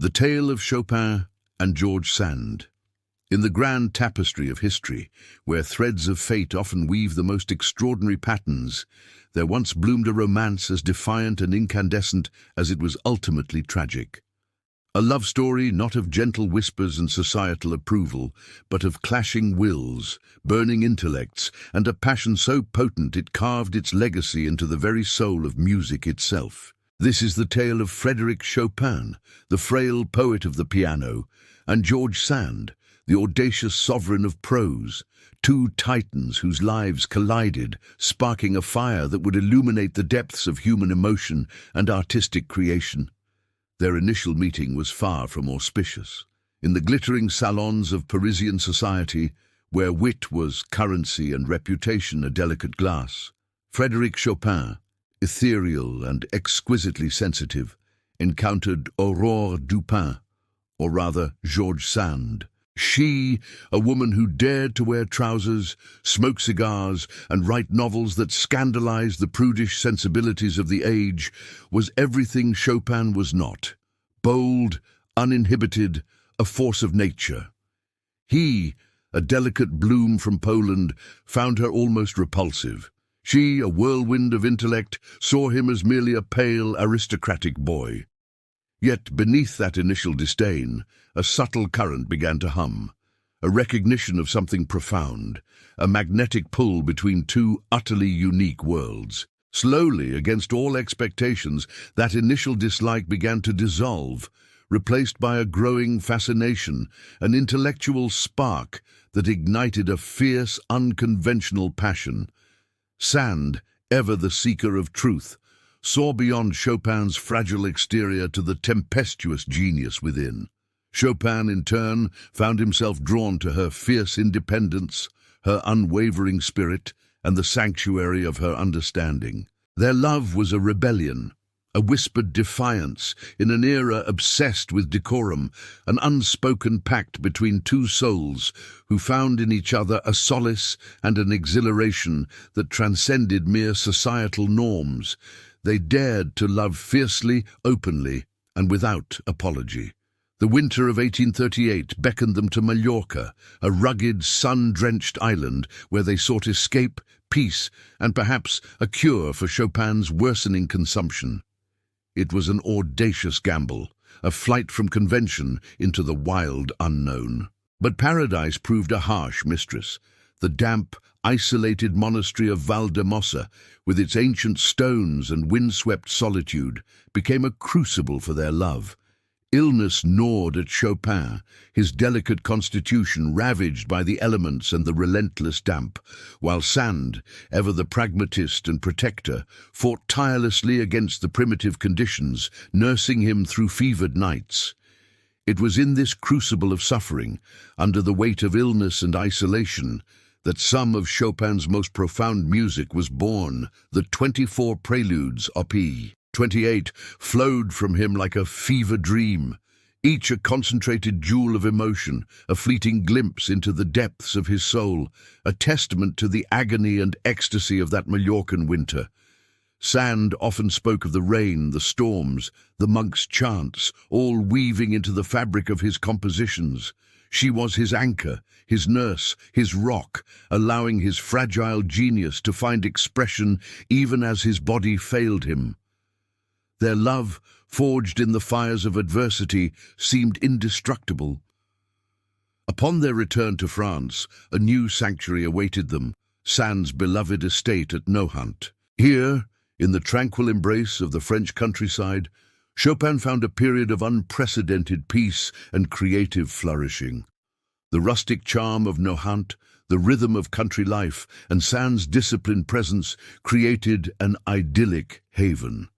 The Tale of Chopin and George Sand. In the grand tapestry of history, where threads of fate often weave the most extraordinary patterns, there once bloomed a romance as defiant and incandescent as it was ultimately tragic. A love story not of gentle whispers and societal approval, but of clashing wills, burning intellects, and a passion so potent it carved its legacy into the very soul of music itself. This is the tale of Frédéric Chopin, the frail poet of the piano, and George Sand, the audacious sovereign of prose, two titans whose lives collided, sparking a fire that would illuminate the depths of human emotion and artistic creation. Their initial meeting was far from auspicious. In the glittering salons of Parisian society, where wit was currency and reputation a delicate glass, Frédéric Chopin, ethereal and exquisitely sensitive, encountered Aurore Dupin, or rather George Sand. She, a woman who dared to wear trousers, smoke cigars, and write novels that scandalized the prudish sensibilities of the age, was everything Chopin was not. Bold, uninhibited, a force of nature. He, a delicate bloom from Poland, found her almost repulsive. She, a whirlwind of intellect, saw him as merely a pale, aristocratic boy. Yet beneath that initial disdain, a subtle current began to hum, a recognition of something profound, a magnetic pull between two utterly unique worlds. Slowly, against all expectations, that initial dislike began to dissolve, replaced by a growing fascination, an intellectual spark that ignited a fierce, unconventional passion. Sand, ever the seeker of truth, saw beyond Chopin's fragile exterior to the tempestuous genius within. Chopin, in turn, found himself drawn to her fierce independence, her unwavering spirit, and the sanctuary of her understanding. Their love was a rebellion, a whispered defiance in an era obsessed with decorum, an unspoken pact between two souls who found in each other a solace and an exhilaration that transcended mere societal norms. They dared to love fiercely, openly, and without apology. The winter of 1838 beckoned them to Mallorca, a rugged, sun-drenched island where they sought escape, peace, and perhaps a cure for Chopin's worsening consumption. It was an audacious gamble, a flight from convention into the wild unknown. But paradise proved a harsh mistress. The damp, isolated monastery of Valdemossa, with its ancient stones and windswept solitude, became a crucible for their love. Illness gnawed at Chopin, his delicate constitution ravaged by the elements and the relentless damp, while Sand, ever the pragmatist and protector, fought tirelessly against the primitive conditions, nursing him through fevered nights. It was in this crucible of suffering, under the weight of illness and isolation, that some of Chopin's most profound music was born. The 24 Preludes, Op. 28, flowed from him like a fever dream, each a concentrated jewel of emotion, a fleeting glimpse into the depths of his soul, a testament to the agony and ecstasy of that Mallorcan winter. Sand often spoke of the rain, the storms, the monks' chants, all weaving into the fabric of his compositions. She was his anchor, his nurse, his rock, allowing his fragile genius to find expression even as his body failed him. Their love, forged in the fires of adversity, seemed indestructible. Upon their return to France, a new sanctuary awaited them, Sand's beloved estate at Nohant. Here, in the tranquil embrace of the French countryside, Chopin found a period of unprecedented peace and creative flourishing. The rustic charm of Nohant, the rhythm of country life, and Sand's disciplined presence created an idyllic haven.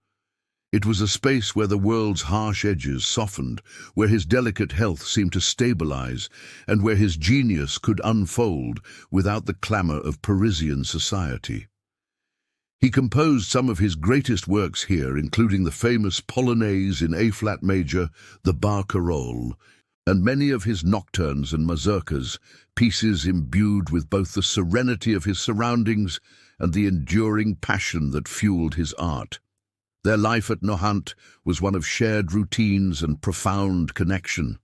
It was a space where the world's harsh edges softened, where his delicate health seemed to stabilize, and where his genius could unfold without the clamor of Parisian society. He composed some of his greatest works here, including the famous Polonaise in A-flat major, the Barcarolle, and many of his nocturnes and mazurkas, pieces imbued with both the serenity of his surroundings and the enduring passion that fueled his art. Their life at Nohant was one of shared routines and profound connection.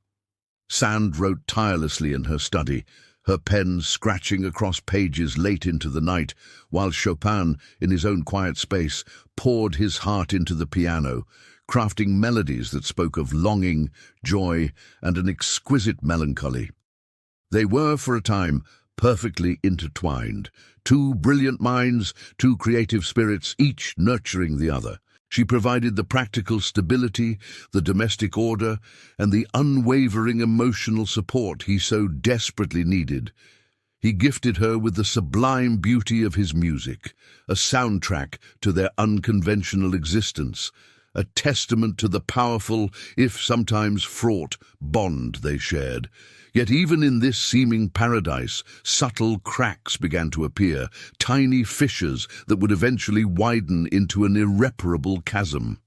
Sand wrote tirelessly in her study, her pen scratching across pages late into the night, while Chopin, in his own quiet space, poured his heart into the piano, crafting melodies that spoke of longing, joy, and an exquisite melancholy. They were, for a time, perfectly intertwined. Two brilliant minds, two creative spirits, each nurturing the other. She provided the practical stability, the domestic order, and the unwavering emotional support he so desperately needed. He gifted her with the sublime beauty of his music, a soundtrack to their unconventional existence, a testament to the powerful, if sometimes fraught, bond they shared. Yet even in this seeming paradise, subtle cracks began to appear, tiny fissures that would eventually widen into an irreparable chasm.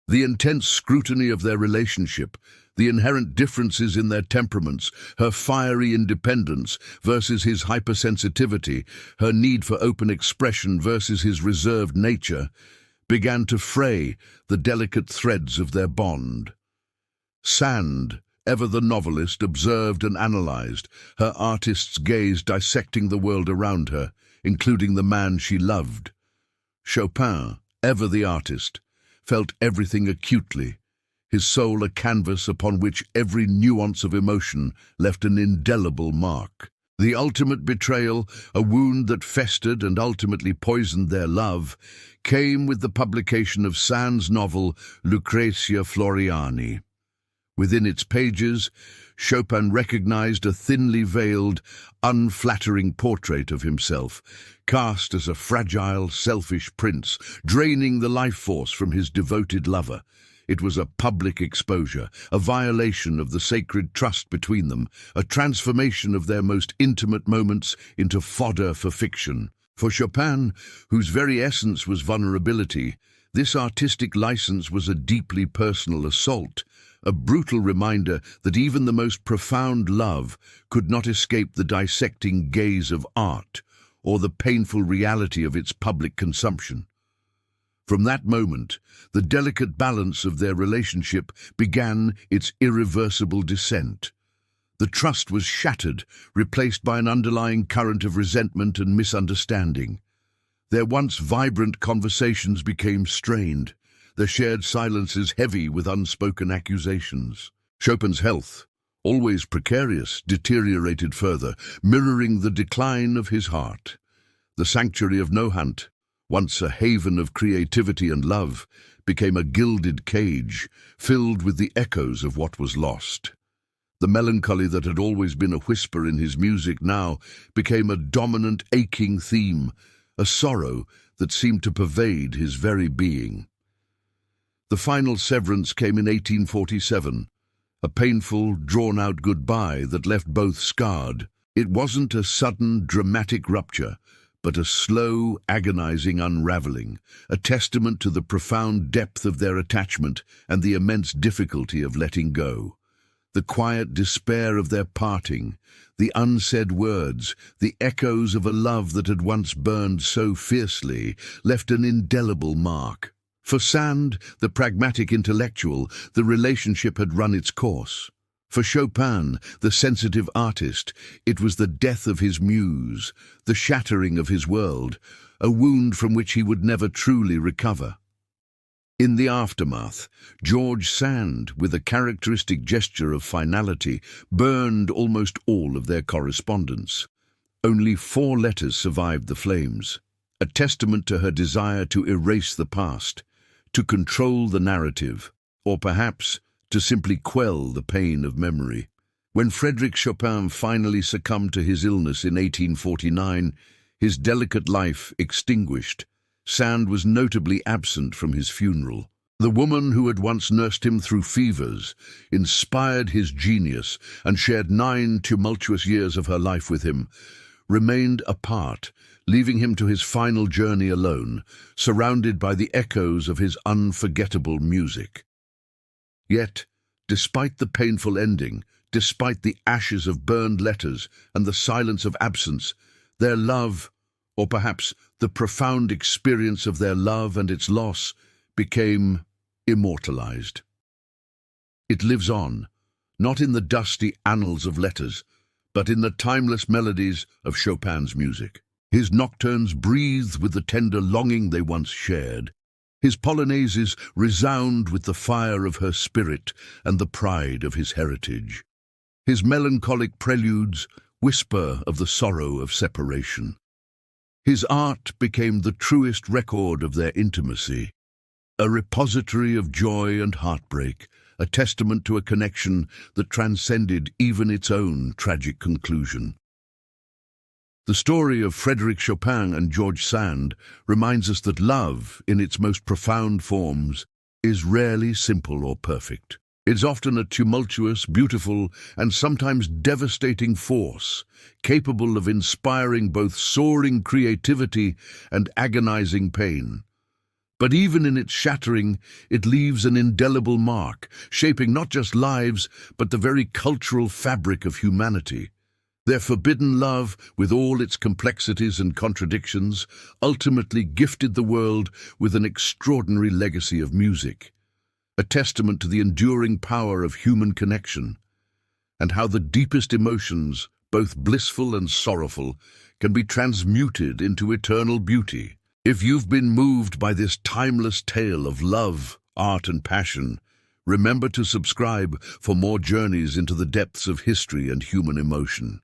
The intense scrutiny of their relationship, the inherent differences in their temperaments, her fiery independence versus his hypersensitivity, her need for open expression versus his reserved nature, began to fray the delicate threads of their bond. Sand, ever the novelist, observed and analyzed, her artist's gaze dissecting the world around her, including the man she loved. Chopin, ever the artist, felt everything acutely, his soul a canvas upon which every nuance of emotion left an indelible mark. The ultimate betrayal, a wound that festered and ultimately poisoned their love, came with the publication of Sand's novel Lucrezia Floriani. Within its pages, Chopin recognized a thinly veiled, unflattering portrait of himself, cast as a fragile, selfish prince, draining the life force from his devoted lover. It was a public exposure, a violation of the sacred trust between them, a transformation of their most intimate moments into fodder for fiction. For Chopin, whose very essence was vulnerability, this artistic license was a deeply personal assault, a brutal reminder that even the most profound love could not escape the dissecting gaze of art or the painful reality of its public consumption. From that moment, the delicate balance of their relationship began its irreversible descent. The trust was shattered, replaced by an underlying current of resentment and misunderstanding. Their once vibrant conversations became strained, their shared silences heavy with unspoken accusations. Chopin's health, always precarious, deteriorated further, mirroring the decline of his heart. The sanctuary of Nohant, once a haven of creativity and love, became a gilded cage, filled with the echoes of what was lost. The melancholy that had always been a whisper in his music now became a dominant, aching theme, a sorrow that seemed to pervade his very being. The final severance came in 1847, a painful, drawn-out goodbye that left both scarred. It wasn't a sudden, dramatic rupture, but a slow, agonizing unraveling, a testament to the profound depth of their attachment and the immense difficulty of letting go. The quiet despair of their parting, the unsaid words, the echoes of a love that had once burned so fiercely, left an indelible mark. For Sand, the pragmatic intellectual, the relationship had run its course. For Chopin, the sensitive artist, it was the death of his muse, the shattering of his world, a wound from which he would never truly recover. In the aftermath, George Sand, with a characteristic gesture of finality, burned almost all of their correspondence. Only 4 letters survived the flames, a testament to her desire to erase the past, to control the narrative, or perhaps to simply quell the pain of memory. When Frédéric Chopin finally succumbed to his illness in 1849, his delicate life extinguished, Sand was notably absent from his funeral. The woman who had once nursed him through fevers, inspired his genius, and shared 9 tumultuous years of her life with him, remained apart, leaving him to his final journey alone, surrounded by the echoes of his unforgettable music. Yet, despite the painful ending, despite the ashes of burned letters and the silence of absence, their love, or perhaps the profound experience of their love and its loss, became immortalized. It lives on, not in the dusty annals of letters, but in the timeless melodies of Chopin's music. His nocturnes breathe with the tender longing they once shared. His polonaises resound with the fire of her spirit and the pride of his heritage. His melancholic preludes whisper of the sorrow of separation. His art became the truest record of their intimacy, a repository of joy and heartbreak, a testament to a connection that transcended even its own tragic conclusion. The story of Frédéric Chopin and George Sand reminds us that love, in its most profound forms, is rarely simple or perfect. It's often a tumultuous, beautiful, and sometimes devastating force, capable of inspiring both soaring creativity and agonizing pain. But even in its shattering, it leaves an indelible mark, shaping not just lives, but the very cultural fabric of humanity. Their forbidden love, with all its complexities and contradictions, ultimately gifted the world with an extraordinary legacy of music, a testament to the enduring power of human connection, and how the deepest emotions, both blissful and sorrowful, can be transmuted into eternal beauty. If you've been moved by this timeless tale of love, art, and passion, remember to subscribe for more journeys into the depths of history and human emotion.